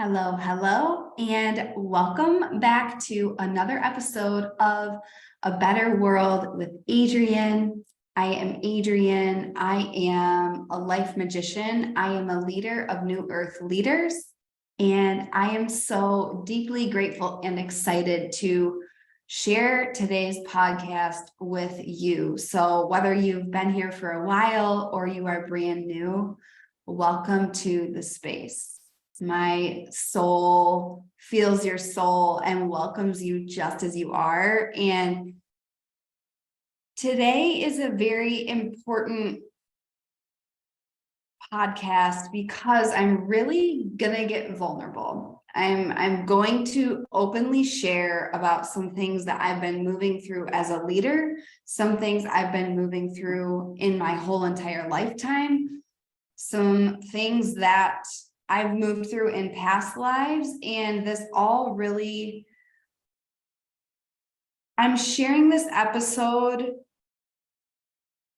Hello, hello, and welcome back to another episode of A Better World with Adrienne. I am Adrienne. I am a life magician. I am a leader of New Earth Leaders, and I am so deeply grateful and excited to share today's podcast with you. So whether you've been here for a while or you are brand new, welcome to the space. My soul feels your soul and welcomes you just as you are. And today is a very important podcast because I'm really gonna get vulnerable. I'm going to openly share about some things that I've been moving through as a leader, some things I've been moving through in my whole entire lifetime, some things that I've moved through in past lives, and this all really, I'm sharing this episode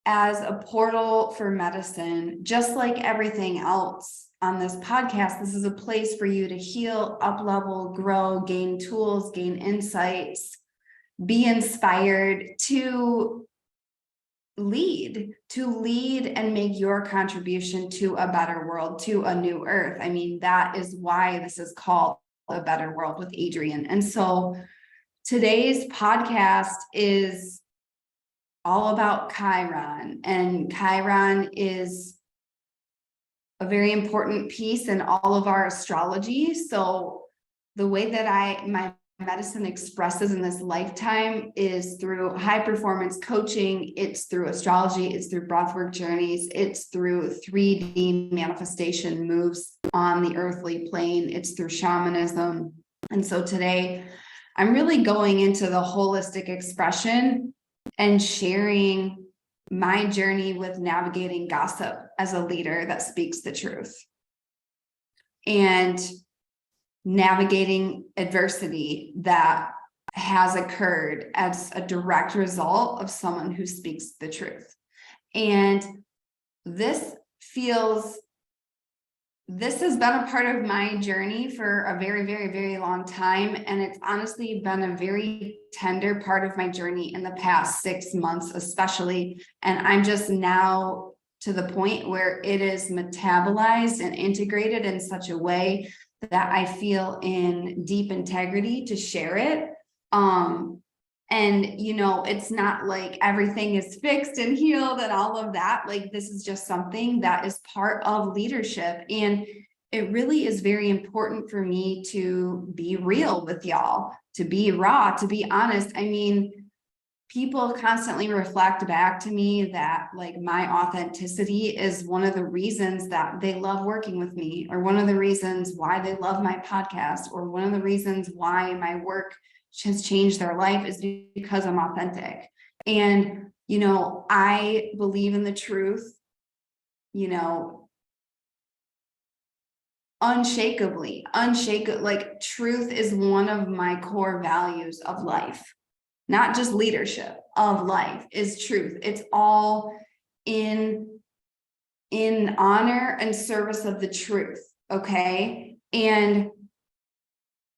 as a portal for medicine. Just like everything else on this podcast, this is a place for you to heal, up-level, grow, gain tools, gain insights, be inspired to lead and make your contribution to a better world, to a new earth. I mean, that is why this is called A Better World with Adrienne. And so today's podcast is all about Chiron, and Chiron is a very important piece in all of our astrology. So the way that my medicine expresses in this lifetime is through high performance coaching. It's through astrology, it's through breathwork journeys, it's through 3D manifestation moves on the earthly plane, it's through shamanism. And so today I'm really going into the holistic expression and sharing my journey with navigating gossip as a leader that speaks the truth, and navigating adversity that has occurred as a direct result of someone who speaks the truth. And this has been a part of my journey for a very, very, very long time. And it's honestly been a very tender part of my journey in the past 6 months, especially. And I'm just now to the point where it is metabolized and integrated in such a way that I feel in deep integrity to share it. And, it's not like everything is fixed and healed and all of that. Like, this is just something that is part of leadership. And it really is very important for me to be real with y'all, to be raw, to be honest. I mean, people constantly reflect back to me that like my authenticity is one of the reasons that they love working with me, or one of the reasons why they love my podcast, or one of the reasons why my work has changed their life is because I'm authentic. And, I believe in the truth, unshakably, like truth is one of my core values of life. Not just leadership, of life is truth. It's all in honor and service of the truth. Okay. And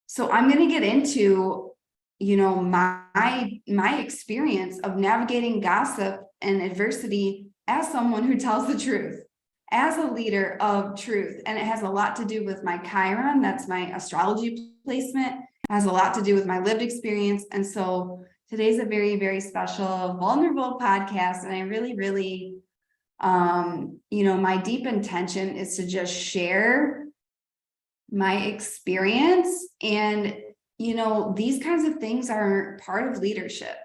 so I'm going to get into, my experience of navigating gossip and adversity as someone who tells the truth, as a leader of truth. And it has a lot to do with my Chiron. That's my astrology placement. It has a lot to do with my lived experience. And so today's a very, very special, vulnerable podcast. And I really, really, my deep intention is to just share my experience. And, these kinds of things are part of leadership.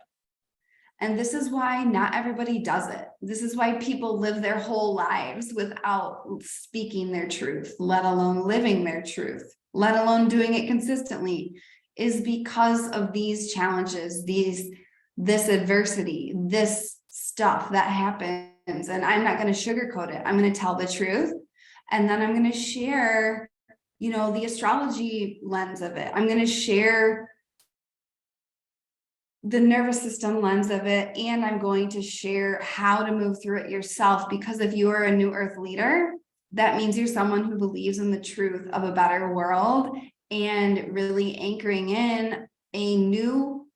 And this is why not everybody does it. This is why people live their whole lives without speaking their truth, let alone living their truth, let alone doing it consistently, is because of these challenges, this adversity, this stuff that happens. And I'm not going to sugarcoat it. I'm going to tell the truth. And then I'm going to share, the astrology lens of it. I'm going to share the nervous system lens of it. And I'm going to share how to move through it yourself, because if you are a New Earth leader, that means you're someone who believes in the truth of a better world and really anchoring in a new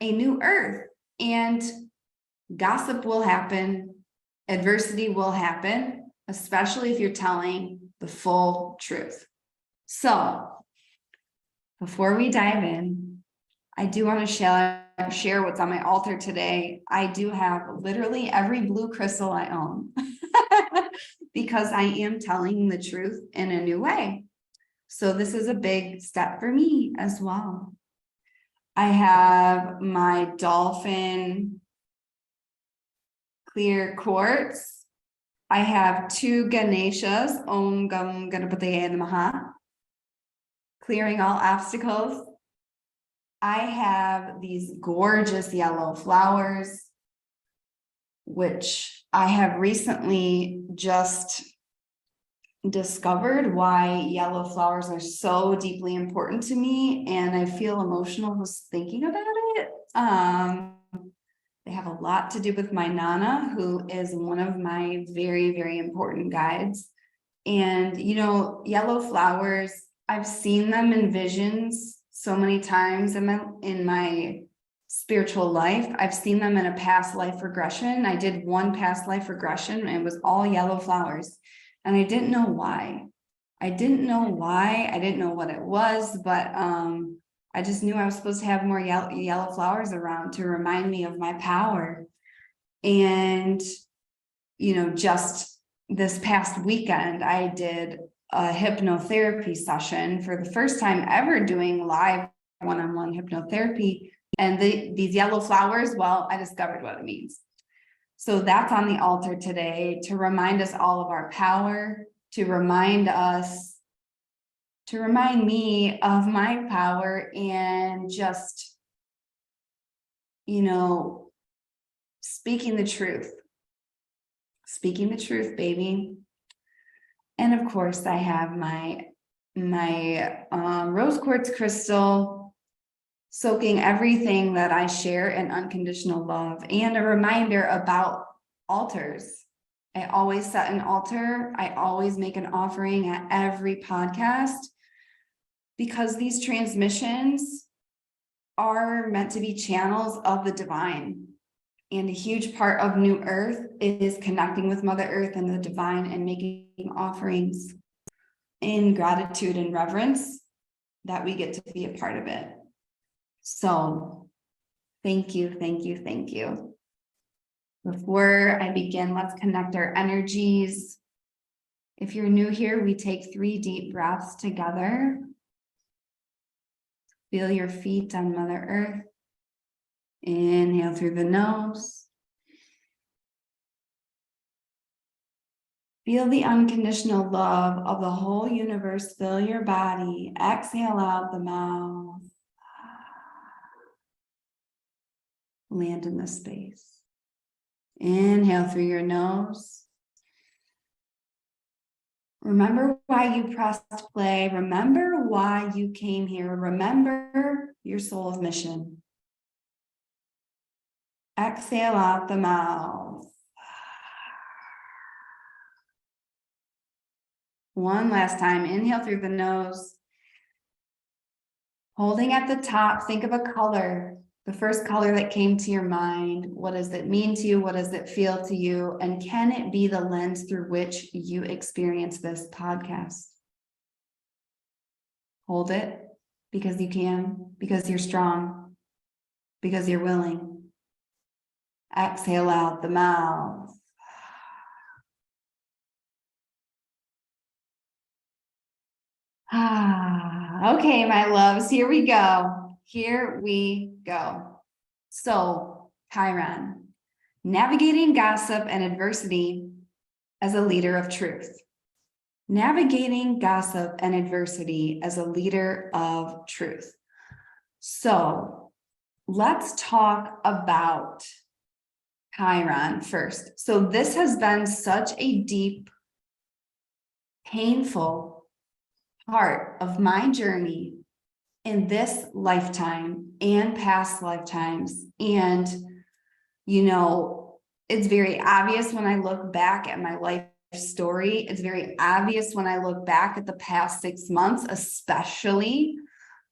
earth. And gossip will happen, adversity will happen, especially if you're telling the full truth. So before we dive in, I do want to share what's on my altar today. I do have literally every blue crystal I own because I am telling the truth in a new way. So this is a big step for me as well. I have my dolphin clear quartz. I have 2 Ganeshas, Om Gam Ganapataye Namaha, clearing all obstacles. I have these gorgeous yellow flowers, which I have recently just discovered why yellow flowers are so deeply important to me, and I feel emotional just thinking about it. They have a lot to do with my Nana, who is one of my very, very important guides. And, you know, yellow flowers, I've seen them in visions so many times in my spiritual life. I've seen them in a past life regression. I did one past life regression and it was all yellow flowers. And I didn't know why. I didn't know what it was, but I just knew I was supposed to have more yellow flowers around to remind me of my power. And, you know, just this past weekend, I did a hypnotherapy session for the first time ever doing live one-on-one hypnotherapy. And these yellow flowers, well, I discovered what it means. So that's on the altar today to remind us all of our power, to remind me of my power, and just, you know, speaking the truth, baby. And of course I have my rose quartz crystal, soaking everything that I share in unconditional love, and a reminder about altars. I always set an altar. I always make an offering at every podcast, because these transmissions are meant to be channels of the divine. And a huge part of New Earth is connecting with Mother Earth and the divine and making offerings in gratitude and reverence that we get to be a part of it. So thank you. Before I begin, let's connect our energies. If you're new here, we take 3 deep breaths together. Feel your feet on Mother Earth. Inhale through the nose. Feel the unconditional love of the whole universe fill your body. Exhale out the mouth. Land in the space. Inhale through your nose. Remember why you pressed play. Remember why you came here. Remember your soul's mission. Exhale out the mouth. One last time. Inhale through the nose. Holding at the top, think of a color. The first color that came to your mind. What does it mean to you? What does it feel to you? And can it be the lens through which you experience this podcast? Hold it, because you can, because you're strong, because you're willing. Exhale out the mouth. Okay, my loves, here we go. So, Chiron, navigating gossip and adversity as a leader of truth. Navigating gossip and adversity as a leader of truth. So, let's talk about Chiron first. So this has been such a deep, painful part of my journey in this lifetime and past lifetimes. And, you know, it's very obvious when I look back at my life story. It's very obvious when I look back at the past 6 months, especially.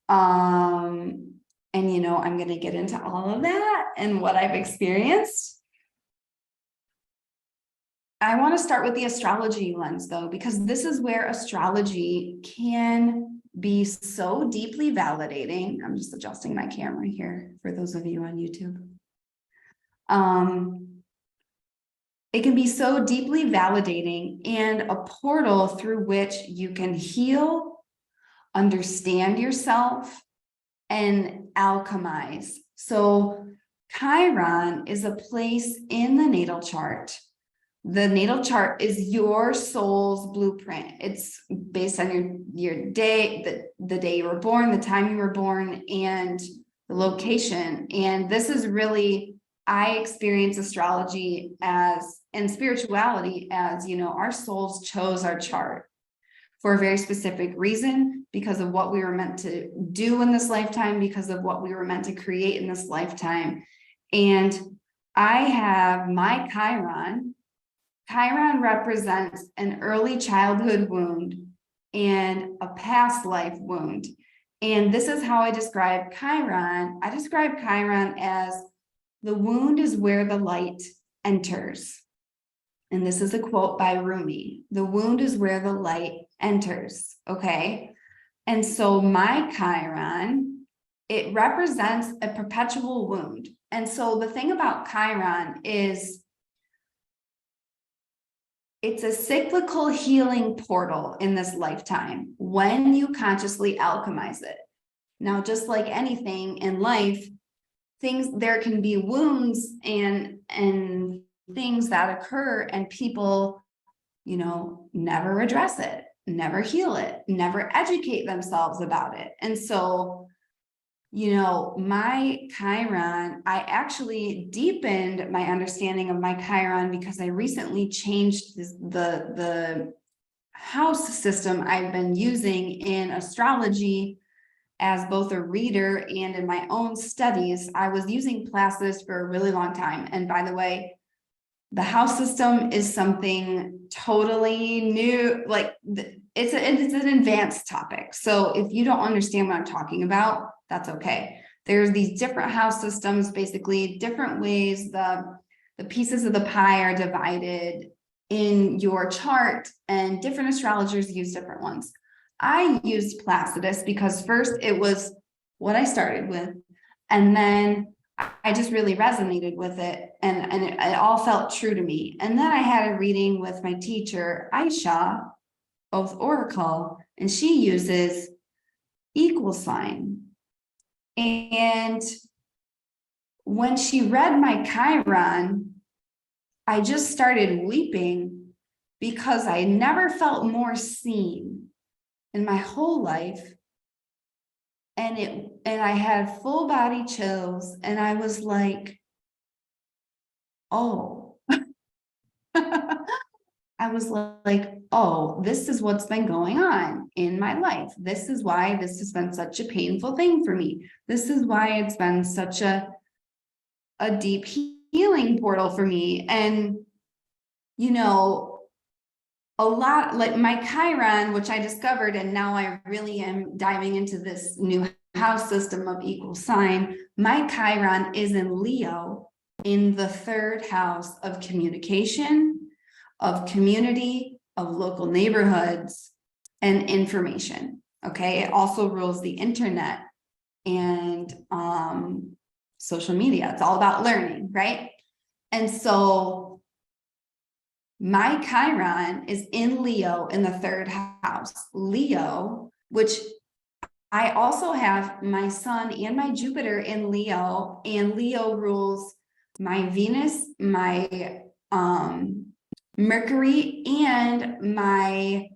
And I'm going to get into all of that and what I've experienced. I want to start with the astrology lens, though, because this is where astrology can be so deeply validating. I'm just adjusting my camera here for those of you on YouTube. It can be so deeply validating and a portal through which you can heal, understand yourself, and alchemize. So Chiron is a place in the natal chart. The natal chart is your soul's blueprint. It's based on your day, the day you were born, the time you were born, and the location. And this is really, I experience astrology and spirituality as, our souls chose our chart for a very specific reason, because of what we were meant to do in this lifetime, because of what we were meant to create in this lifetime. And I have my Chiron. Chiron represents an early childhood wound and a past life wound. And this is how I describe Chiron. I describe Chiron as the wound is where the light enters. And this is a quote by Rumi. The wound is where the light enters. Okay. And so my Chiron, it represents a perpetual wound. And so the thing about Chiron is it's a cyclical healing portal in this lifetime when you consciously alchemize it. Now, just like anything in life, there can be wounds and things that occur, and people, never address it, never heal it, never educate themselves about it. And so, my Chiron, I actually deepened my understanding of my Chiron because I recently changed the house system I've been using in astrology as both a reader and in my own studies. I was using Placidus for a really long time. And by the way, the house system is something totally new. Like it's an advanced topic. So if you don't understand what I'm talking about, that's okay. There's these different house systems, basically different ways the pieces of the pie are divided in your chart, and different astrologers use different ones. I used Placidus because first it was what I started with, and then I just really resonated with it, and it all felt true to me. And then I had a reading with my teacher, Aisha, both Oracle, and she uses equal sign. And when she read my Chiron, I just started weeping because I never felt more seen in my whole life. And I had full body chills, and I was like, oh. I was like, oh, this is what's been going on in my life. This is why this has been such a painful thing for me. This is why it's been such a deep healing portal for me. And, a lot like my Chiron, which I discovered, and now I really am diving into this new house system of equal sign. My Chiron is in Leo, in the 3rd house of communication, of community, of local neighborhoods, and information. Okay. It also rules the internet and social media. It's all about learning, right? And so my Chiron is in Leo in the 3rd house. Leo, which I also have my Sun and my Jupiter in Leo, and Leo rules my Venus, my Mercury, and my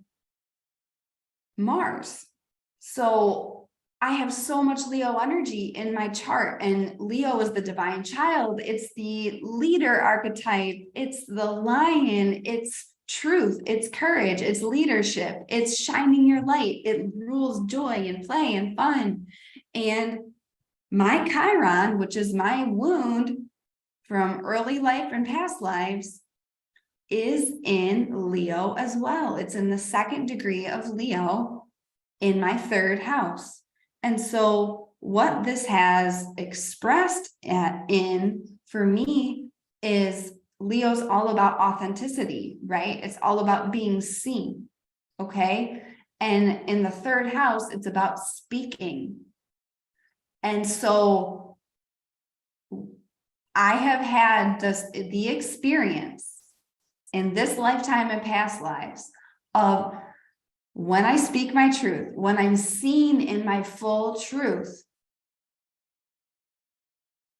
Mars. So I have so much Leo energy in my chart, and Leo is the divine child. It's the leader archetype. It's the lion. It's truth. It's courage. It's leadership. It's shining your light. It rules joy and play and fun. And my Chiron, which is my wound from early life and past lives, is in Leo as well. It's in the second degree of Leo in my third house. And so what this has expressed in for me is Leo's all about authenticity, right? It's all about being seen. Okay. And in the third house, it's about speaking. And so I have had the experience in this lifetime and past lives of when I speak my truth, when I'm seen in my full truth,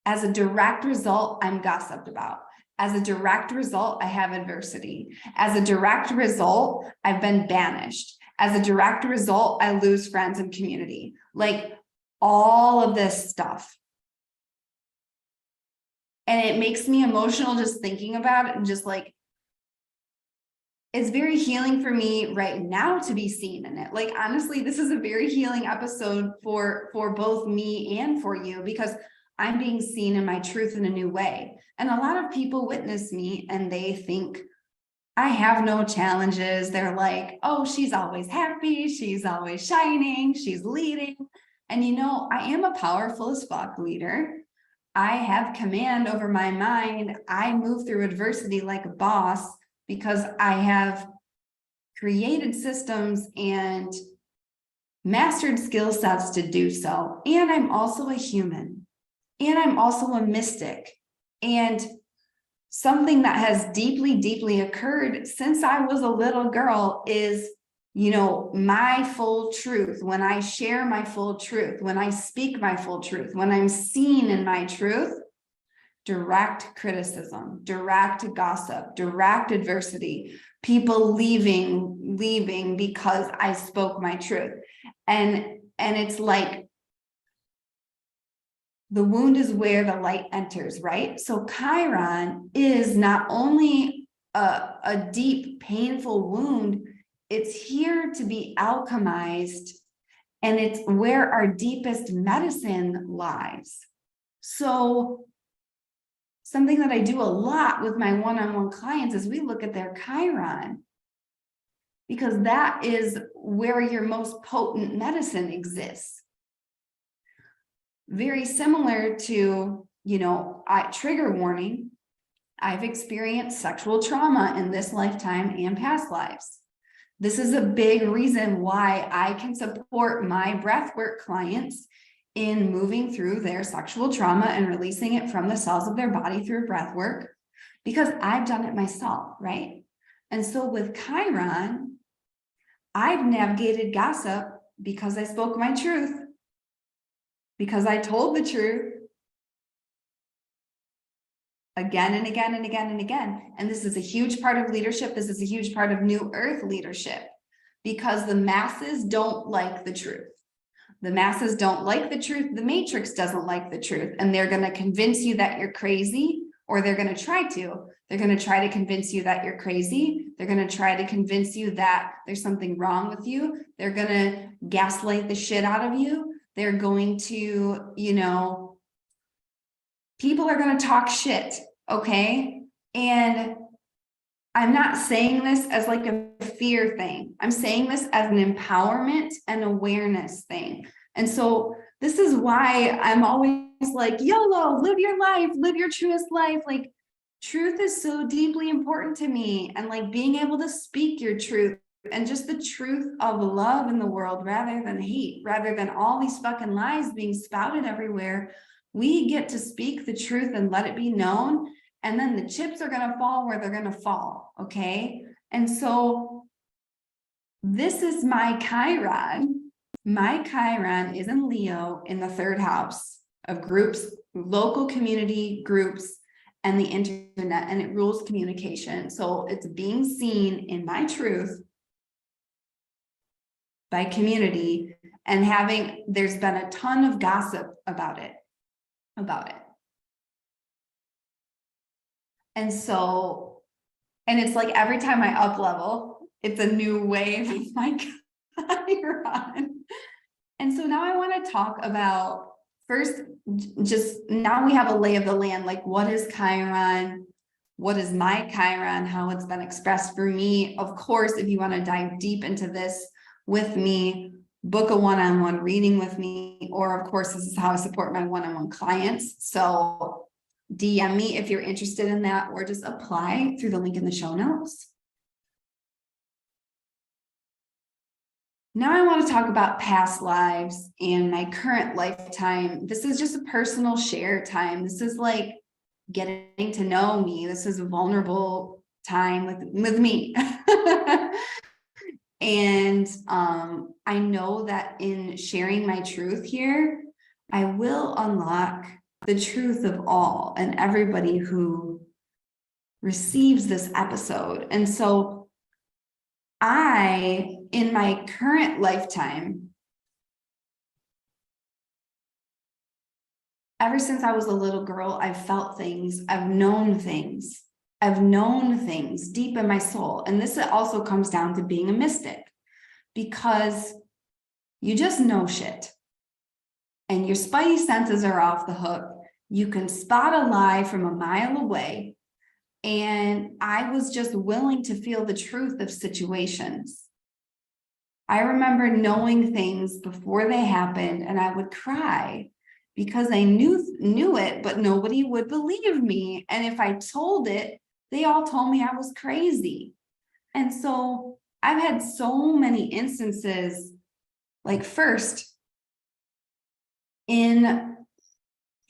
as a direct result, I'm gossiped about. As a direct result, I have adversity. As a direct result, I've been banished. As a direct result, I lose friends and community. Like all of this stuff. And it makes me emotional just thinking about it, and just like, it's very healing for me right now to be seen in it. Like, honestly, this is a very healing episode for both me and for you, because I'm being seen in my truth in a new way. And a lot of people witness me and they think I have no challenges. They're like, oh, she's always happy. She's always shining. She's leading. And you know, I am a powerful as fuck leader. I have command over my mind. I move through adversity like a boss because I have created systems and mastered skill sets to do so. And I'm also a human. And I'm also a mystic. And something that has deeply, deeply occurred since I was a little girl is, you know, my full truth. When I share my full truth, when I speak my full truth, when I'm seen in my truth, direct criticism, direct gossip, direct adversity, people leaving because I spoke my truth. And it's like, the wound is where the light enters, right? So Chiron is not only a deep, painful wound, it's here to be alchemized, and it's where our deepest medicine lies. So something that I do a lot with my one-on-one clients is we look at their Chiron, because that is where your most potent medicine exists. Very similar to, you know, trigger warning, I've experienced sexual trauma in this lifetime and past lives. This is a big reason why I can support my breathwork clients in moving through their sexual trauma and releasing it from the cells of their body through breathwork, because I've done it myself, right? And so with Chiron, I've navigated gossip because I spoke my truth, because I told the truth again and again and again and again. And this is a huge part of leadership. This is a huge part of New Earth leadership, because the masses don't like the truth. The masses don't like the truth. The matrix doesn't like the truth. And they're going to convince you that you're crazy, or they're going to try to. They're going to try to convince you that you're crazy. They're going to try to convince you that there's something wrong with you. They're going to gaslight the shit out of you. They're going to, you know, people are going to talk shit, okay? And I'm not saying this as like a fear thing. I'm saying this as an empowerment and awareness thing. And so this is why I'm always like, YOLO, live your life, live your truest life. Like, truth is so deeply important to me. And like being able to speak your truth, and just the truth of love in the world rather than hate, rather than all these fucking lies being spouted everywhere. We get to speak the truth and let it be known. And then the chips are going to fall where they're going to fall. Okay. And so this is my Chiron. My Chiron is in Leo in the third house of groups, local community groups, and the internet, and it rules communication. So it's being seen in my truth by community, and there's been a ton of gossip about it. And so, and it's like every time I up level, it's a new wave of my Chiron. And so now I want to talk about first, just now we have a lay of the land, like what is Chiron? what is my Chiron, how it's been expressed for me. Of course, if you want to dive deep into this with me, book a one-on-one reading with me, or of course, this is how I support my one-on-one clients. So DM me if you're interested in that, or just apply through the link in the show notes. Now I want to talk about past lives and my current lifetime. This is just a personal share time. This is like getting to know me. This is a vulnerable time with me. And I know that in sharing my truth here, I will unlock the truth of all and everybody who receives this episode. And so in my current lifetime, ever since I was a little girl, I've felt things, I've known things deep in my soul. And this also comes down to being a mystic, because you just know shit and your spidey senses are off the hook. You can spot a lie from a mile away. And I was just willing to feel the truth of situations. I remember knowing things before they happened, and I would cry because I knew it, but nobody would believe me. And if I told it, they all told me I was crazy. And so I've had so many instances, like first in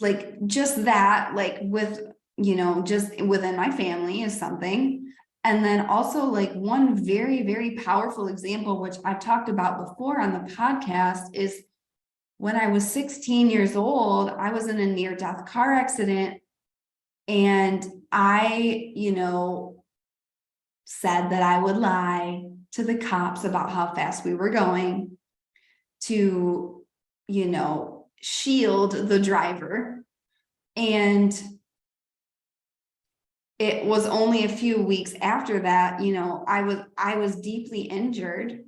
like just that, like with, just within my family is something. And then also like one very, very powerful example, which I've talked about before on the podcast, is when I was 16 years old, I was in a near-death car accident. And I, said that I would lie to the cops about how fast we were going to, shield the driver. And it was only a few weeks after that, I was deeply injured.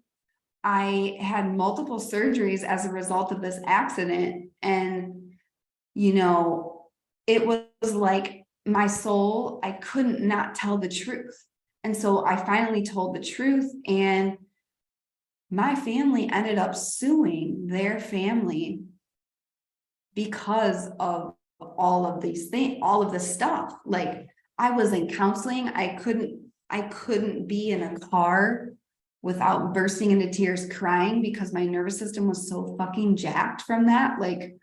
I had multiple surgeries as a result of this accident. And, it was like my soul, I couldn't not tell the truth. And so I finally told the truth, and my family ended up suing their family because of all of these things, all of this stuff. Like I was in counseling. I couldn't be in a car without bursting into tears crying because my nervous system was so fucking jacked from that. Like,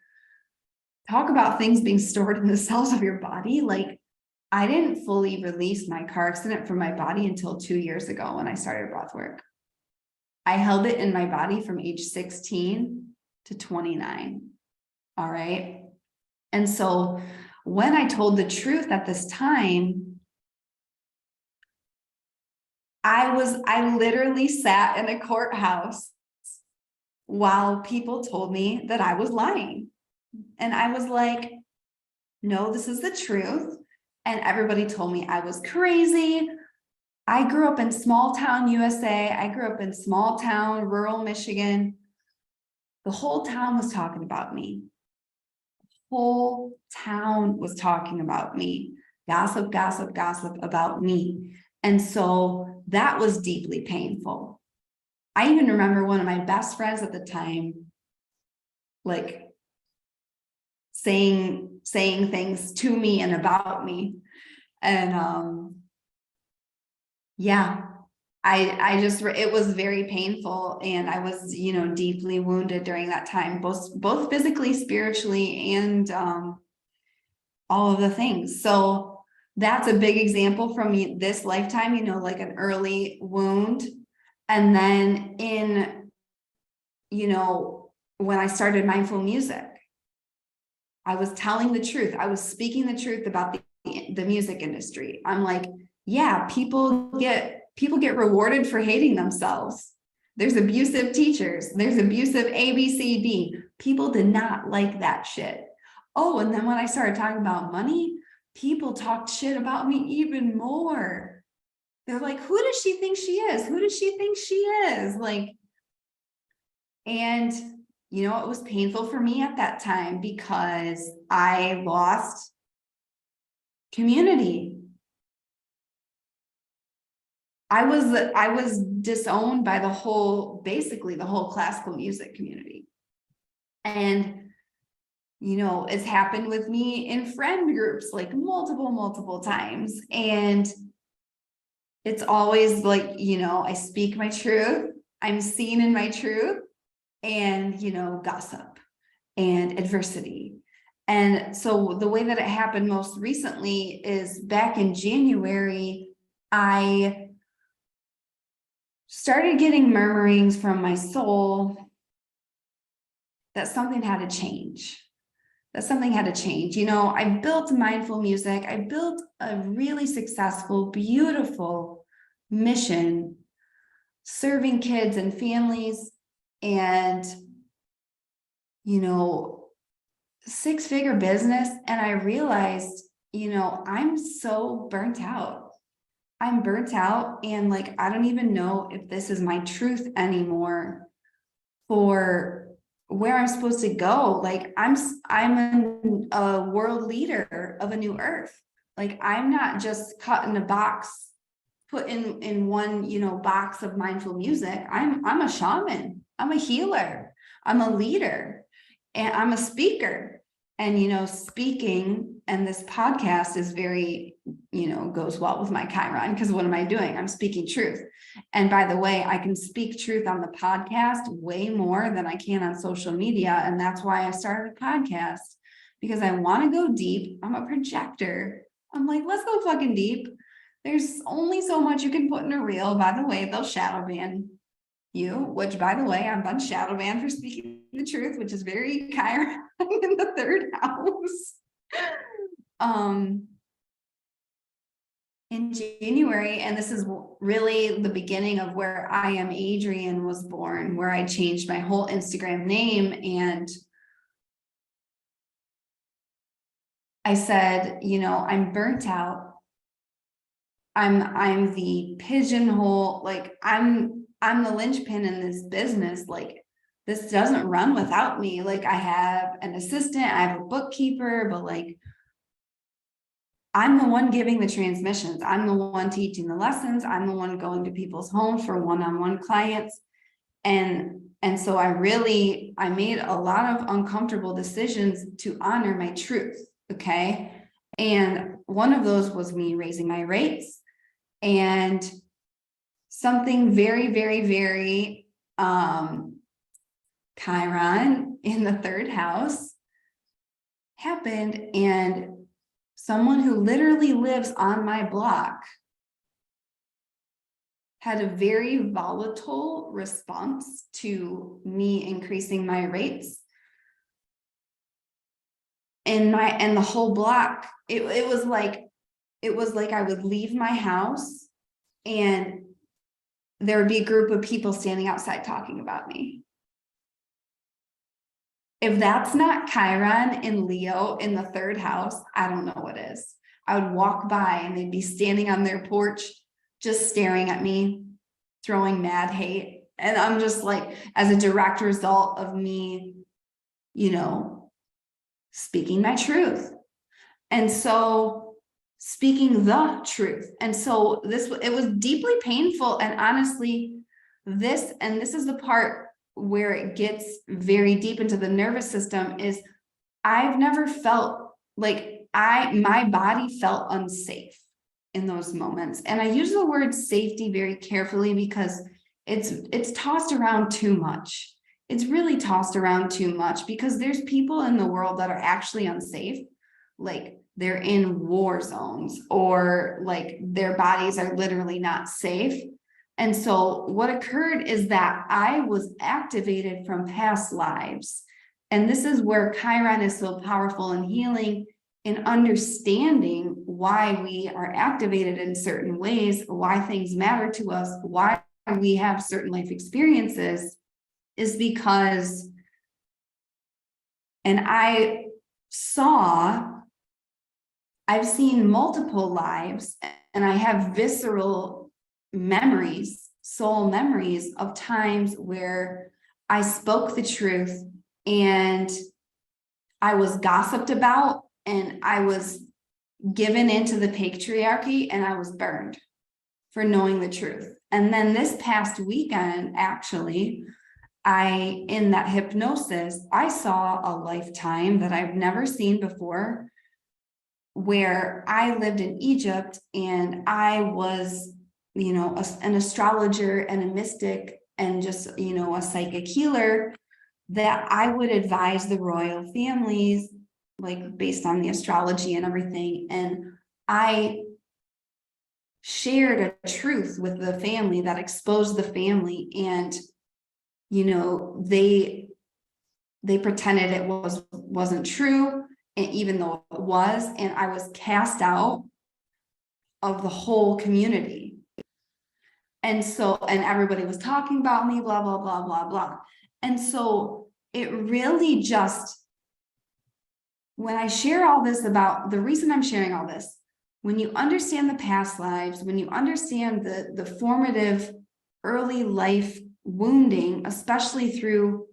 talk about things being stored in the cells of your body. Like, I didn't fully release my car accident from my body until 2 years ago when I started breathwork. I held it in my body from age 16 to 29. All right. And so when I told the truth at this time, I literally sat in a courthouse while people told me that I was lying. And I was like, no, this is the truth. And everybody told me I was crazy. I grew up in small town USA. I grew up in small town, rural Michigan. The whole town was talking about me. The whole town was talking about me. Gossip, gossip, gossip about me. And so that was deeply painful. I even remember one of my best friends at the time, like saying things to me and about me. And yeah, I just, it was very painful. And I was, deeply wounded during that time, both physically, spiritually, and all of the things. So that's a big example from this lifetime, like an early wound. And then when I started mindful music, I was telling the truth. I was speaking the truth about the music industry. I'm like, yeah, people get rewarded for hating themselves. There's abusive teachers. There's abusive ABCD. People did not like that shit. Oh, and then when I started talking about money, people talked shit about me even more. They're like, who does she think she is? Who does she think she is? Like, and it was painful for me at that time because I lost community. I was disowned by basically the whole classical music community. And it's happened with me in friend groups like multiple times. And it's always like, I speak my truth, I'm seen in my truth, and, gossip and adversity. And so the way that it happened most recently is back in January, I started getting murmurings from my soul that something had to change. I built mindful music. I built a really successful, beautiful mission serving kids and families, and, 6-figure business. And I realized, I'm so burnt out. I'm burnt out. And like, I don't even know if this is my truth anymore for where I'm supposed to go. Like I'm a world leader of a new earth. Like I'm not just cut in a box, put in one, box of mindful music. I'm a shaman. I'm a healer. I'm a leader, and I'm a speaker. And speaking and this podcast is very, goes well with my Chiron, because what am I doing? I'm speaking truth. And by the way, I can speak truth on the podcast way more than I can on social media. And that's why I started a podcast, because I want to go deep. I'm a projector. I'm like, let's go fucking deep. There's only so much you can put in a reel. By the way, they'll shadow ban you, which by the way, I'm on shadow ban for speaking the truth, which is very Chiron in the 3rd house. In January, and this is really the beginning of where I Am Adrian was born, where I changed my whole Instagram name. And I said, I'm burnt out. I'm the pigeonhole, like I'm the linchpin in this business. Like this doesn't run without me. Like I have an assistant, I have a bookkeeper, but like I'm the one giving the transmissions. I'm the one teaching the lessons. I'm the one going to people's homes for one-on-one clients. And so I made a lot of uncomfortable decisions to honor my truth. Okay. And one of those was me raising my rates, and something very, very, very, Chiron in the 3rd house happened. And someone who literally lives on my block had a very volatile response to me increasing my rates. And the whole block, it was like I would leave my house and there would be a group of people standing outside talking about me. If that's not Chiron in Leo in the 3rd house, I don't know what is. I would walk by and they'd be standing on their porch, just staring at me, throwing mad hate. And I'm just like, as a direct result of me, speaking my truth. And so speaking the truth. And so it was deeply painful. And honestly, this is the part where it gets very deep into the nervous system, is I've never felt like my body felt unsafe in those moments. And I use the word safety very carefully because it's tossed around too much. It's really tossed around too much because there's people in the world that are actually unsafe. Like they're in war zones, or like their bodies are literally not safe. And so what occurred is that I was activated from past lives. And this is where Chiron is so powerful in healing, in understanding why we are activated in certain ways, why things matter to us, why we have certain life experiences, is because, and I've seen multiple lives, and I have visceral memories, soul memories of times where I spoke the truth and I was gossiped about, and I was given into the patriarchy, and I was burned for knowing the truth. And then this past weekend, actually, in that hypnosis, I saw a lifetime that I've never seen before, where I lived in Egypt and I was, an astrologer and a mystic and just, a psychic healer, that I would advise the royal families, like based on the astrology and everything. And I shared a truth with the family that exposed the family, and they pretended it wasn't true, and even though it was, and I was cast out of the whole community. And everybody was talking about me, blah blah blah blah blah. And so it really just, when I share all this, about the reason I'm sharing all this, when you understand the past lives, when you understand the formative early life wounding, especially through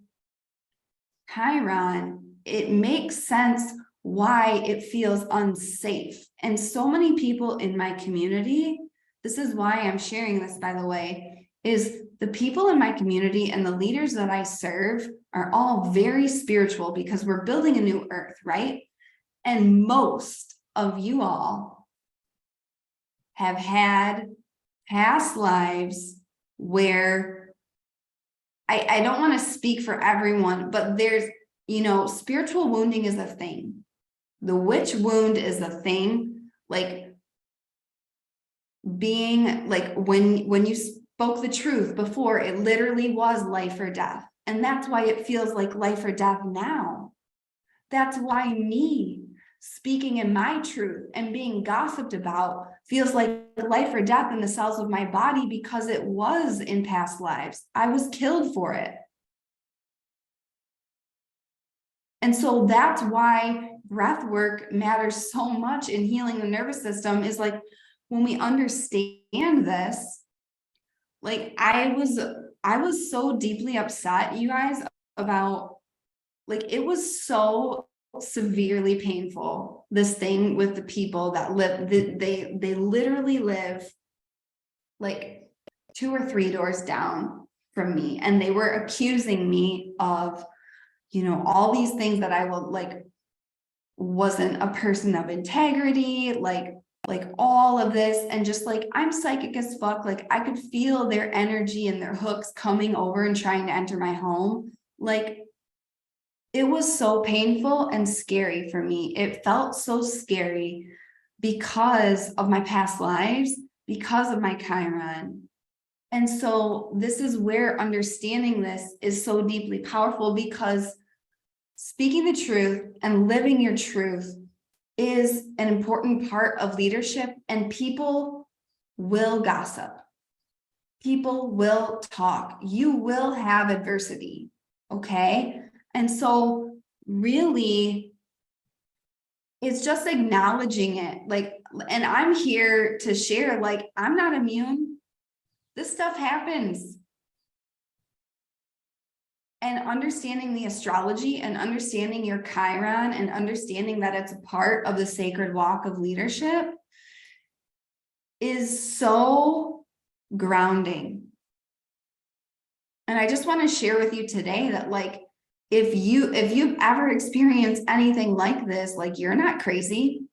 Chiron, it makes sense why it feels unsafe. And so many people in my community, this is why I'm sharing this, by the way, is the people in my community and the leaders that I serve are all very spiritual, because we're building a new earth, right? And most of you all have had past lives where I don't want to speak for everyone, but there's, spiritual wounding is a thing. The witch wound is a thing. Like being like, when you spoke the truth before, it literally was life or death. And that's why it feels like life or death now. That's why me speaking in my truth and being gossiped about feels like life or death in the cells of my body, because it was in past lives. I was killed for it. And so that's why breath work matters so much in healing the nervous system, is like, when we understand this, like I was so deeply upset, you guys, about, like, it was so severely painful, this thing with the people that live, they literally live like 2 or 3 doors down from me, and they were accusing me of all these things that I will, like, wasn't a person of integrity, like all of this. And just like, I'm psychic as fuck, like I could feel their energy and their hooks coming over and trying to enter my home. Like, it was so painful and scary for me. It felt so scary because of my past lives, because of my Chiron. And so this is where understanding this is so deeply powerful, because speaking the truth and living your truth is an important part of leadership. And people will gossip. People will talk. You will have adversity. Okay. And so really, it's just acknowledging it. Like, and I'm here to share, like, I'm not immune. This stuff happens. And understanding the astrology and understanding your Chiron and understanding that it's a part of the sacred walk of leadership is so grounding. And I just want to share with you today that, like, if you've ever experienced anything like this, like, you're not crazy.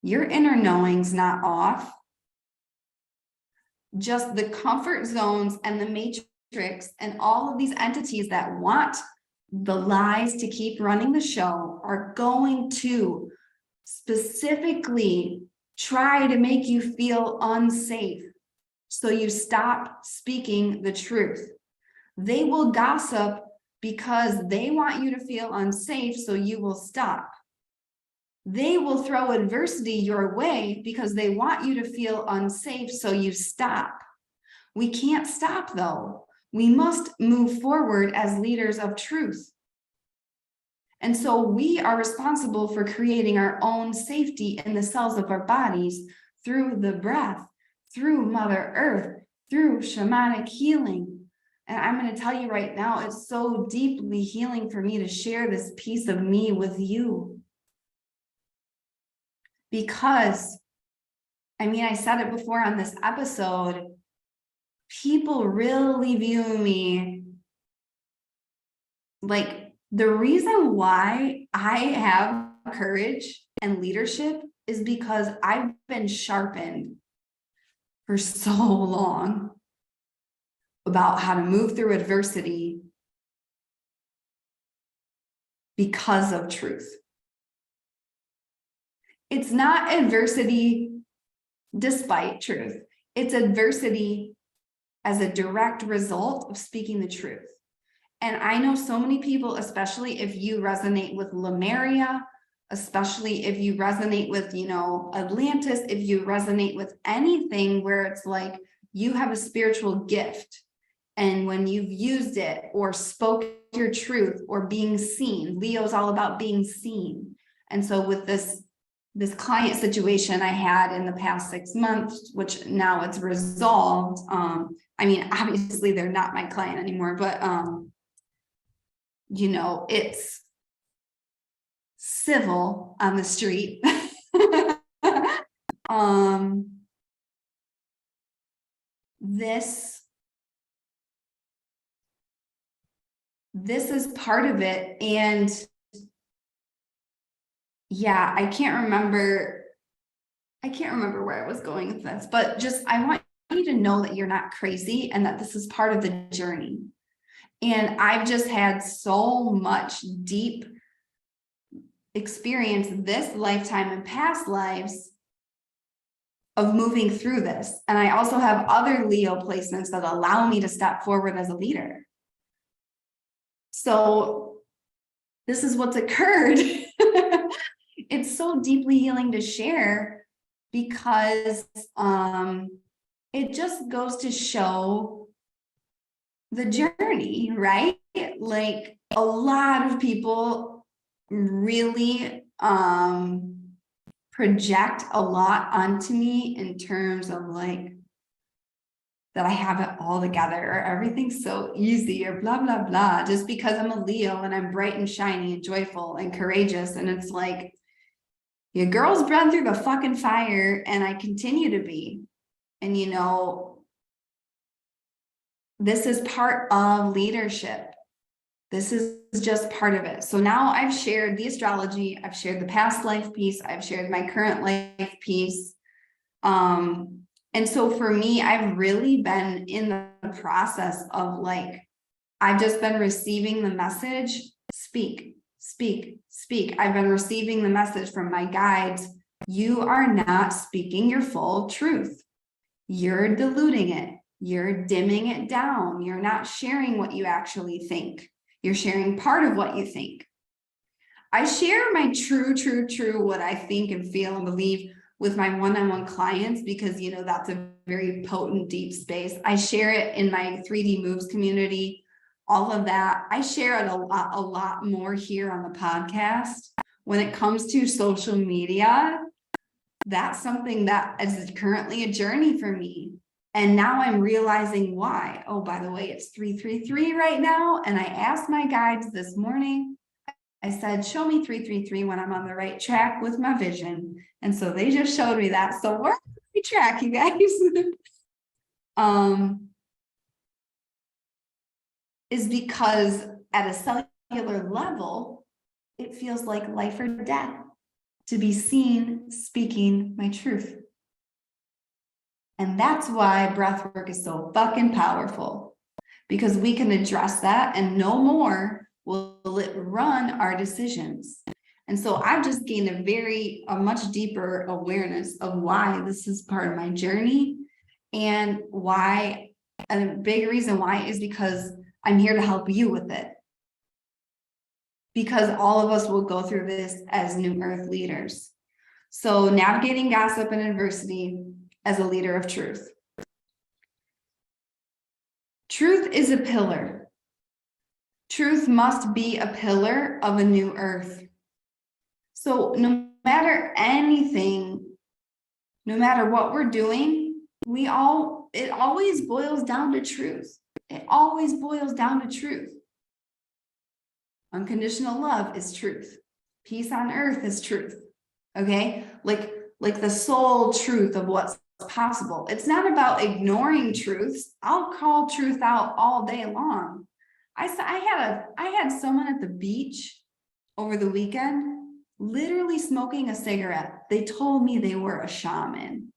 Your inner knowing's not off. Just the comfort zones and the matrix and all of these entities that want the lies to keep running the show are going to specifically try to make you feel unsafe, so you stop speaking the truth. They will gossip because they want you to feel unsafe, so you will stop. They will throw adversity your way because they want you to feel unsafe, so you stop. We can't stop, though. We must move forward as leaders of truth. And so we are responsible for creating our own safety in the cells of our bodies through the breath, through Mother Earth, through shamanic healing. And I'm going to tell you right now, it's so deeply healing for me to share this piece of me with you. Because I mean, I said it before on this episode, people really view me like, the reason why I have courage and leadership is because I've been sharpened for so long about how to move through adversity because of truth. It's not adversity despite truth. It's adversity as a direct result of speaking the truth. And I know so many people, especially if you resonate with Lemuria, especially if you resonate with, Atlantis, if you resonate with anything where it's like you have a spiritual gift, and when you've used it or spoke your truth or being seen, Leo's all about being seen. And so with this client situation I had in the past 6 months, which now it's resolved. I mean, obviously they're not my client anymore, but it's civil on the street. This is part of it. And yeah, I can't remember where I was going with this, but just, I want you to know that you're not crazy and that this is part of the journey. And I've just had so much deep experience this lifetime and past lives of moving through this. And I also have other Leo placements that allow me to step forward as a leader. So this is what's occurred. It's so deeply healing to share because it just goes to show the journey, right? Like, a lot of people really project a lot onto me in terms of like that I have it all together or everything's so easy or blah blah blah, just because I'm a Leo and I'm bright and shiny and joyful and courageous. And it's like, your girl's been through the fucking fire and I continue to be. And this is part of leadership. This is just part of it. So now I've shared the astrology, I've shared the past life piece, I've shared my current life piece. And so for me, I've really been in the process of like, I've just been receiving the message, speak, speak, speak. I've been receiving the message from my guides. You are not speaking your full truth. You're diluting it. You're dimming it down. You're not sharing what you actually think. You're sharing part of what you think. I share my true, what I think and feel and believe with my one-on-one clients because, that's a very potent, deep space. I share it in my 3D Moves community, all of that. I share it a lot more here on the podcast. When it comes to social media, that's something that is currently a journey for me. And now I'm realizing why. Oh, by the way, it's 333 right now. And I asked my guides this morning, I said, show me 333 when I'm on the right track with my vision. And so they just showed me that. So we're on the right track, you guys. Is because at a cellular level, it feels like life or death to be seen speaking my truth. And that's why breathwork is so fucking powerful, because we can address that and no more will it run our decisions. And so I've just gained a much deeper awareness of why this is part of my journey, and why, and a big reason why is because I'm here to help you with it. Because all of us will go through this as new earth leaders. So navigating gossip and adversity as a leader of truth. Truth is a pillar. Truth must be a pillar of a new earth. So no matter anything, no matter what we're doing, it always boils down to truth. It always boils down to truth. Unconditional love is truth. Peace on earth is truth. Okay? Like like the sole truth of what's possible. It's not about ignoring truths. I'll call truth out all day long. I had someone at the beach over the weekend, literally smoking a cigarette. They told me they were a shaman.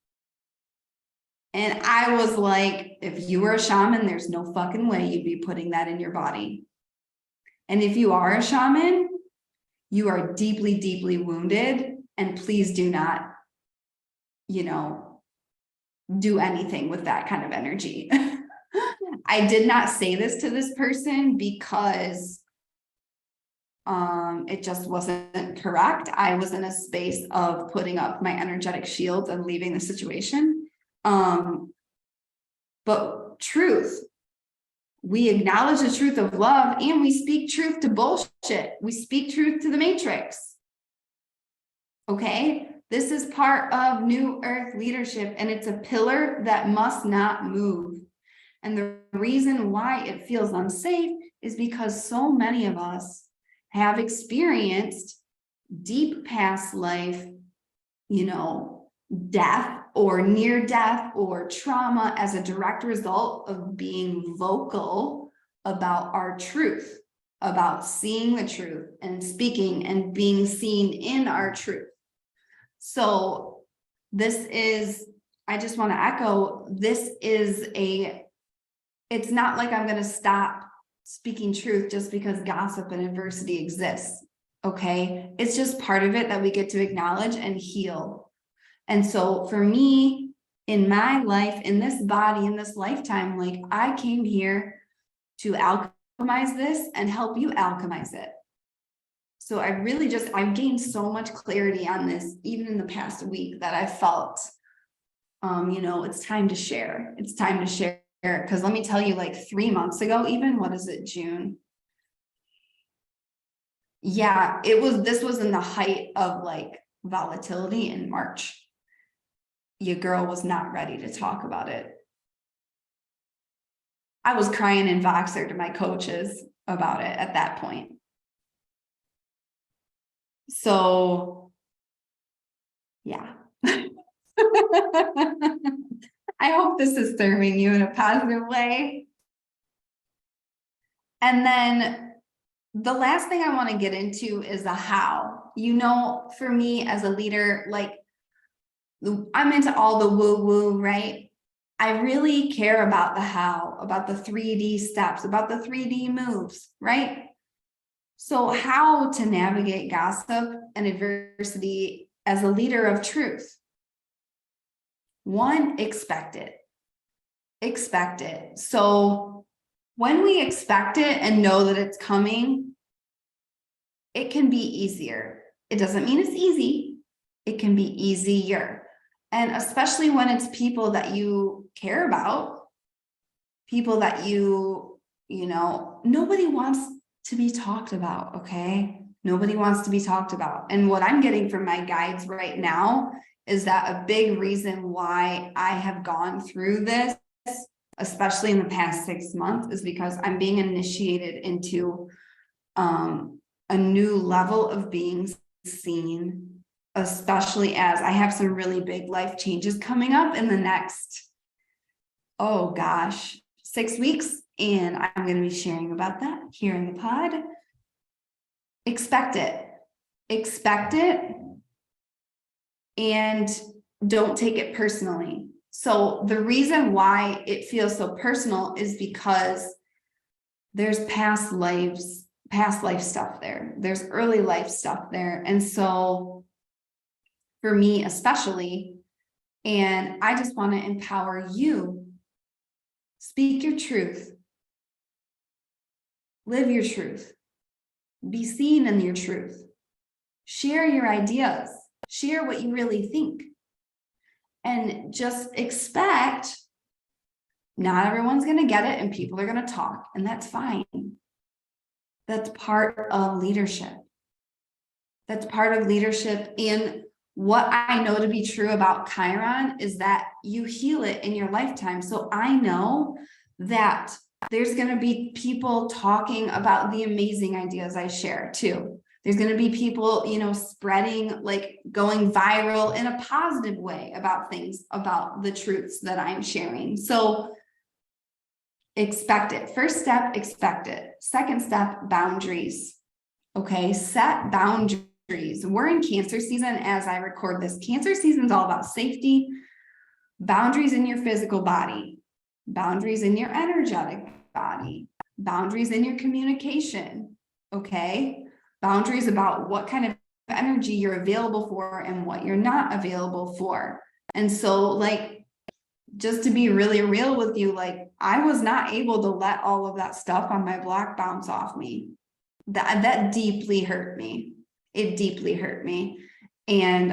And I was like, if you were a shaman, there's no fucking way you'd be putting that in your body. And if you are a shaman, you are deeply, deeply wounded. And please do not, do anything with that kind of energy. I did not say this to this person because it just wasn't correct. I was in a space of putting up my energetic shield and leaving the situation. But truth, we acknowledge the truth of love and we speak truth to bullshit. We speak truth to the matrix. Okay, this is part of New Earth leadership, and it's a pillar that must not move. And the reason why it feels unsafe is because so many of us have experienced deep past life, death or near death or trauma as a direct result of being vocal about our truth, about seeing the truth and speaking and being seen in our truth. So I just want to echo, it's not like I'm going to stop speaking truth just because gossip and adversity exists. Okay. It's just part of it that we get to acknowledge and heal. And so for me, in my life, in this body, in this lifetime, like I came here to alchemize this and help you alchemize it. So I've gained so much clarity on this, even in the past week, that I felt, it's time to share. It's time to share. Because let me tell you, like 3 months ago, even, what is it, June? Yeah, this was in the height of like volatility in March. Your girl was not ready to talk about it. I was crying in Voxer to my coaches about it at that point. So, yeah. I hope this is serving you in a positive way. And then the last thing I want to get into is the how. For me as a leader, like I'm into all the woo-woo, right? I really care about the how, about the 3D steps, about the 3D moves, right? So how to navigate gossip and adversity as a leader of truth? One, expect it. Expect it. So when we expect it and know that it's coming, it can be easier. It doesn't mean it's easy. It can be easier. And especially when it's people that you care about, people that nobody wants to be talked about, okay? Nobody wants to be talked about. And what I'm getting from my guides right now is that a big reason why I have gone through this, especially in the past 6 months, is because I'm being initiated into a new level of being seen, especially as I have some really big life changes coming up in the next, 6 weeks. And I'm going to be sharing about that here in the pod. Expect it. Expect it. And don't take it personally. So the reason why it feels so personal is because there's past life stuff there. There's early life stuff there. And so for me, especially, and I just want to empower you, speak your truth, live your truth, be seen in your truth, share your ideas, share what you really think, and just expect not everyone's going to get it and people are going to talk, and that's fine. That's part of leadership. That's part of leadership. And what I know to be true about Chiron is that you heal it in your lifetime. So I know that there's going to be people talking about the amazing ideas I share too. There's going to be people, spreading, like going viral in a positive way about things, about the truths that I'm sharing. So expect it. First step, expect it. Second step, boundaries. Okay, set boundaries. We're in Cancer season as I record this. Cancer season is all about safety, boundaries in your physical body, boundaries in your energetic body, boundaries in your communication. Okay, boundaries about what kind of energy you're available for and what you're not available for. And so, like, just to be really real with you, like, I was not able to let all of that stuff on my block bounce off me. That deeply hurt me. It deeply hurt me. And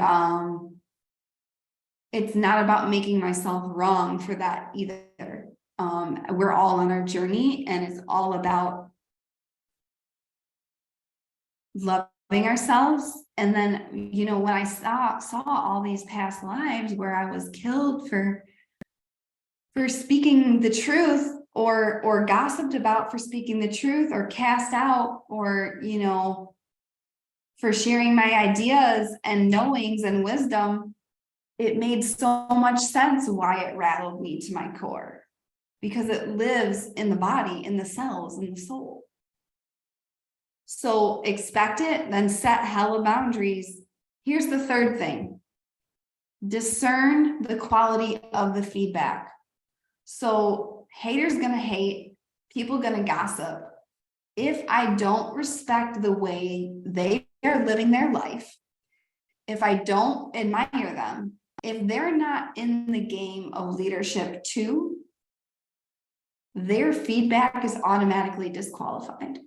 it's not about making myself wrong for that either. We're all on our journey, and it's all about loving ourselves. And then, when I saw all these past lives where I was killed for speaking the truth, or gossiped about for speaking the truth, or cast out, or, for sharing my ideas and knowings and wisdom, it made so much sense why it rattled me to my core, because it lives in the body, in the cells, in the soul. So expect it, then set hella boundaries. Here's the third thing. Discern the quality of the feedback. So haters gonna hate, people gonna gossip. If I don't respect the way they are living their life, if I don't admire them, if they're not in the game of leadership too, their feedback is automatically disqualified.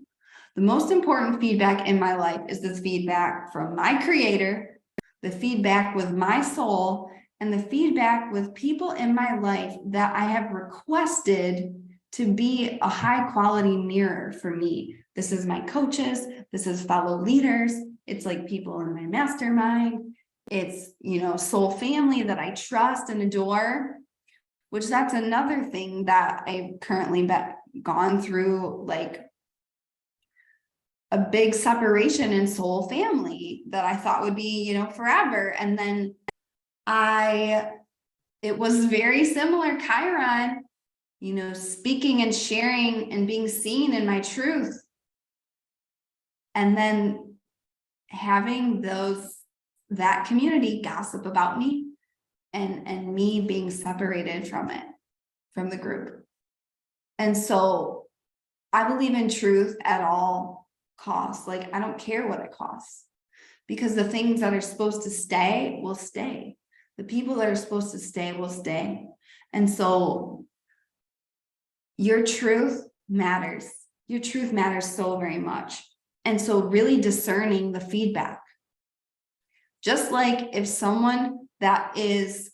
The most important feedback in my life is this feedback from my creator, the feedback with my soul, and the feedback with people in my life that I have requested to be a high quality mirror for me. This is my coaches, this is fellow leaders, it's like people in my mastermind, it's, soul family that I trust and adore, which that's another thing that I've currently gone through, like a big separation in soul family that I thought would be, forever. And then it was very similar, Chiron, speaking and sharing and being seen in my truth. And then having that community gossip about me and me being separated from it, from the group. And so I believe in truth at all costs. Like, I don't care what it costs, because the things that are supposed to stay will stay. The people that are supposed to stay will stay. And so your truth matters. Your truth matters so very much. And so really discerning the feedback. Just like if someone that is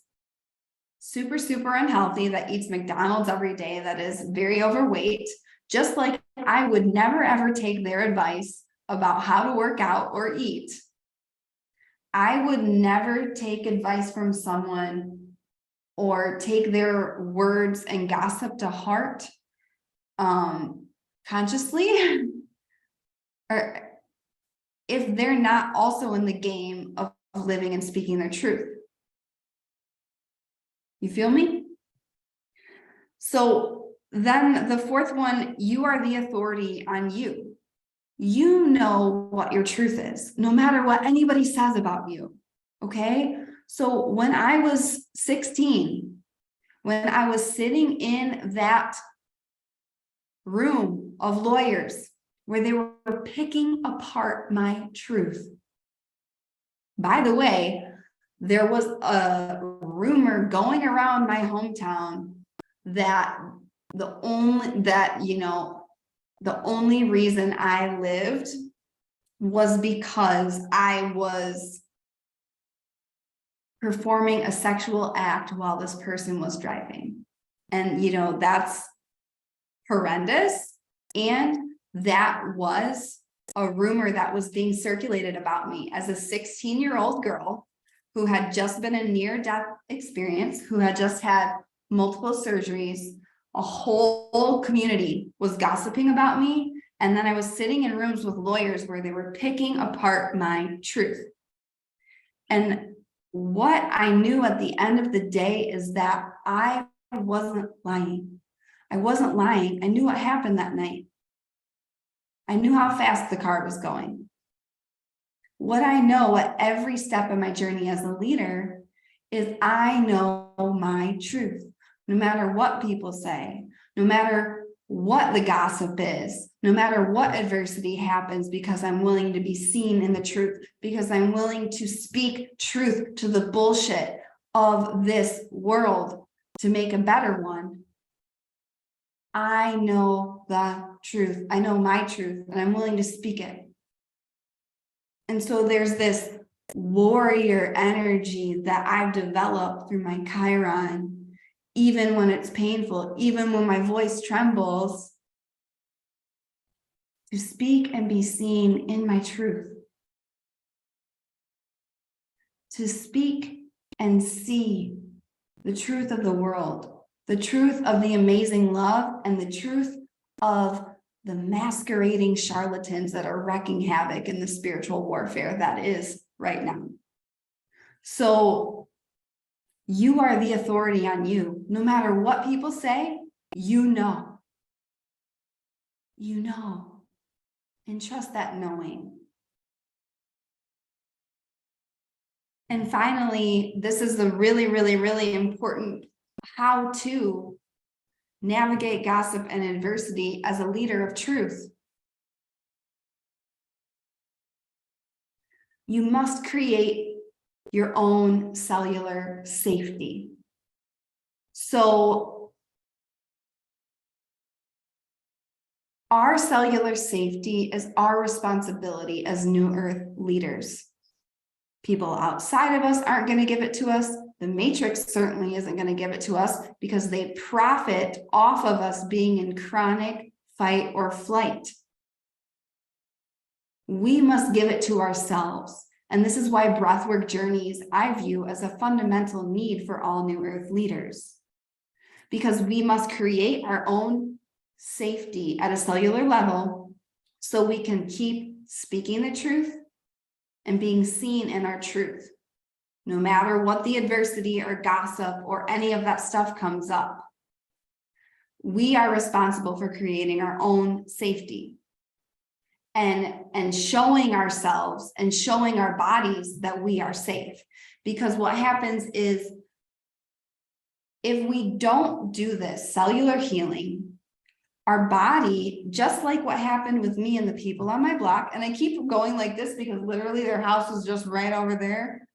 super, super unhealthy, that eats McDonald's every day, that is very overweight, just like I would never ever take their advice about how to work out or eat, I would never take advice from someone or take their words and gossip to heart consciously, or if they're not also in the game of living and speaking their truth. You feel me? So then the fourth one, you are the authority on you. You know what your truth is, no matter what anybody says about you. Okay. So when I was 16, when I was sitting in that room of lawyers where they were picking apart my truth. By the way, there was a rumor going around my hometown that the only reason I lived was because I was performing a sexual act while this person was driving. And, that's horrendous. And that was a rumor that was being circulated about me as a 16-year-old girl who had just been a near-death experience, who had just had multiple surgeries. A whole community was gossiping about me And then I was sitting in rooms with lawyers where they were picking apart my truth. And what I knew at the end of the day is that I wasn't lying. I wasn't lying. I knew what happened that night. I knew how fast the car was going. What I know at every step of my journey as a leader is I know my truth. No matter what people say, no matter what the gossip is, no matter what adversity happens, because I'm willing to be seen in the truth, because I'm willing to speak truth to the bullshit of this world to make a better one. I know the truth. I know my truth, and I'm willing to speak it. And so there's this warrior energy that I've developed through my Chiron, even when it's painful, even when my voice trembles, to speak and be seen in my truth. To speak and see the truth of the world, the truth of the amazing love, and the truth of the masquerading charlatans that are wreaking havoc in the spiritual warfare that is right now. So you are the authority on you. No matter what people say, you know. You know. And trust that knowing. And finally, this is the really, really, really important how to navigate gossip and adversity as a leader of truth. You must create your own cellular safety. So our cellular safety is our responsibility as New Earth leaders. People outside of us aren't going to give it to us. The Matrix certainly isn't going to give it to us because they profit off of us being in chronic fight or flight. We must give it to ourselves. And this is why breathwork journeys I view as a fundamental need for all New Earth leaders. Because we must create our own safety at a cellular level so we can keep speaking the truth and being seen in our truth, no matter what the adversity or gossip or any of that stuff comes up. We are responsible for creating our own safety and showing ourselves and showing our bodies that we are safe. Because what happens is if we don't do this cellular healing, our body, just like what happened with me and the people on my block, and I keep going like this because literally their house was just right over there.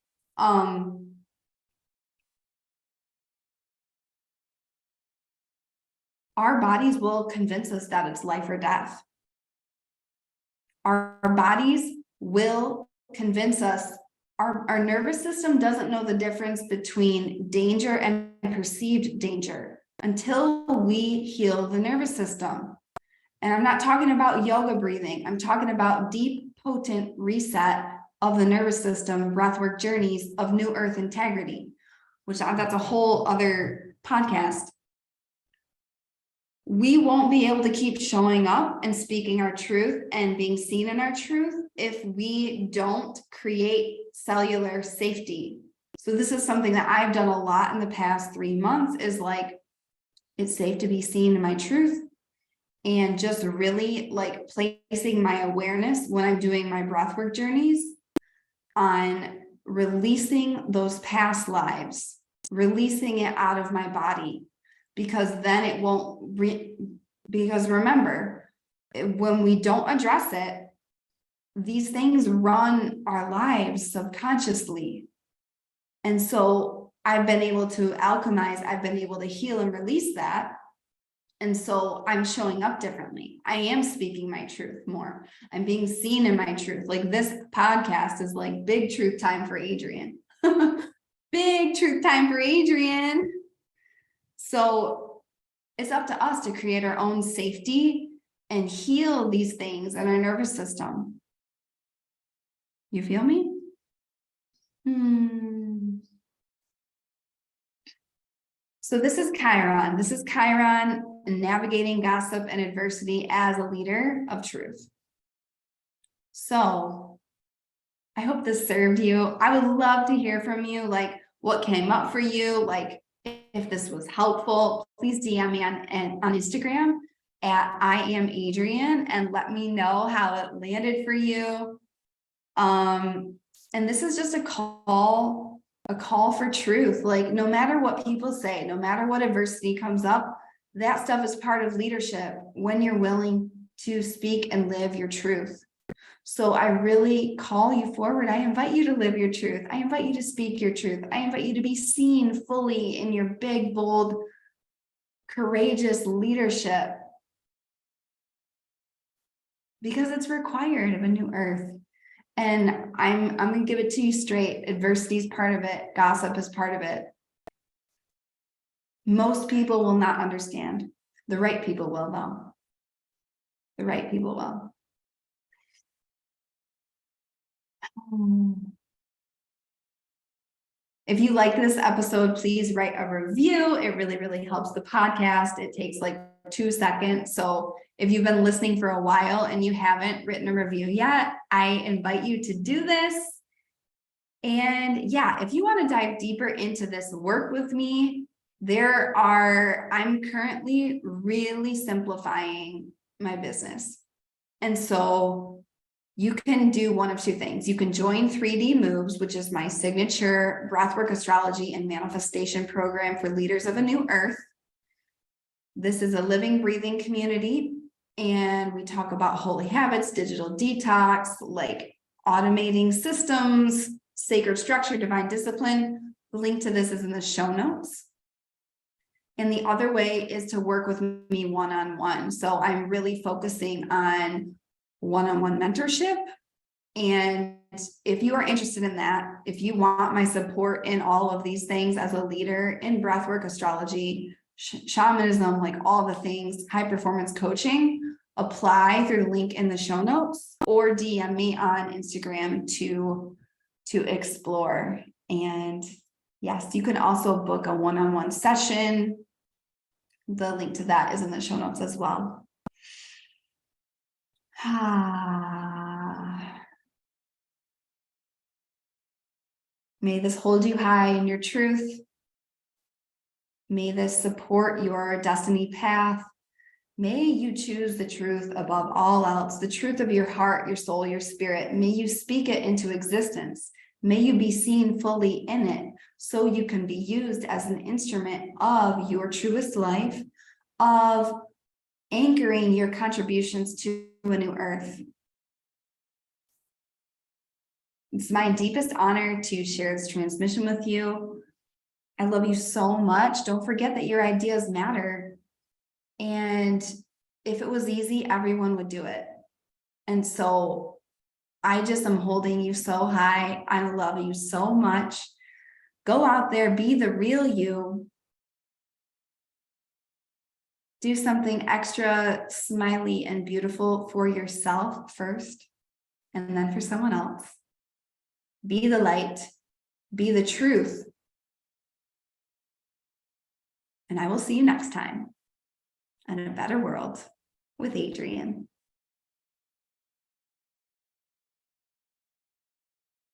Our bodies will convince us that it's life or death. Our bodies will convince us. Our nervous system doesn't know the difference between danger and perceived danger until we heal the nervous system. And I'm not talking about yoga breathing. I'm talking about deep, potent reset of the nervous system, breathwork journeys of New Earth integrity, which that's a whole other podcast. We won't be able to keep showing up and speaking our truth and being seen in our truth if we don't create cellular safety. So this is something that I've done a lot in the past 3 months is like, it's safe to be seen in my truth and just really like placing my awareness when I'm doing my breathwork journeys on releasing those past lives, releasing it out of my body. Because then it won't, because remember, when we don't address it, these things run our lives subconsciously. And so I've been able to alchemize, I've been able to heal and release that. And so I'm showing up differently. I am speaking my truth more. I'm being seen in my truth. Like this podcast is like big truth time for Adrian. Big truth time for Adrian. So it's up to us to create our own safety and heal these things in our nervous system. You feel me? So this is Chiron. This is Chiron navigating gossip and adversity as a leader of truth. So I hope this served you. I would love to hear from you, like what came up for you, like if this was helpful. Please DM me on Instagram at I am Adrian and let me know how it landed for you. And this is just a call for truth. Like no matter what people say, no matter what adversity comes up, that stuff is part of leadership when you're willing to speak and live your truth. So I really call you forward. I invite you to live your truth. I invite you to speak your truth. I invite you to be seen fully in your big, bold, courageous leadership, because it's required of a new earth. And I'm going to give it to you straight. Adversity is part of it. Gossip is part of it. Most people will not understand. The right people will, though. The right people will. If you like this episode, please write a review. It really, really helps the podcast. It takes like 2 seconds. So if you've been listening for a while and you haven't written a review yet, I invite you to do this. And yeah, if you want to dive deeper into this work with me, I'm currently really simplifying my business. And so you can do one of 2 things. You can join 3D Moves, which is my signature breathwork, astrology, and manifestation program for leaders of a new earth. This is a living, breathing community, and we talk about holy habits, digital detox, like automating systems, sacred structure, divine discipline. The link to this is in the show notes. And the other way is to work with me one-on-one. So I'm really focusing on one-on-one mentorship. And if you are interested in that, if you want my support in all of these things as a leader in breathwork, astrology, shamanism, like all the things, high performance coaching, apply through the link in the show notes or DM me on Instagram to explore. And yes, you can also book a one-on-one session. The link to that is in the show notes as well. May this hold you high in your truth. May this support your destiny path. May you choose the truth above all else, the truth of your heart, your soul, your spirit. May you speak it into existence. May you be seen fully in it so you can be used as an instrument of your truest life, of anchoring your contributions to a new earth. It's my deepest honor to share this transmission with you. I love you so much. Don't forget that your ideas matter. And if it was easy, everyone would do it. And so I just am holding you so high. I love you so much. Go out there, be the real you. Do something extra smiley and beautiful for yourself first, and then for someone else. Be the light, be the truth. And I will see you next time on A Better World with Adrian.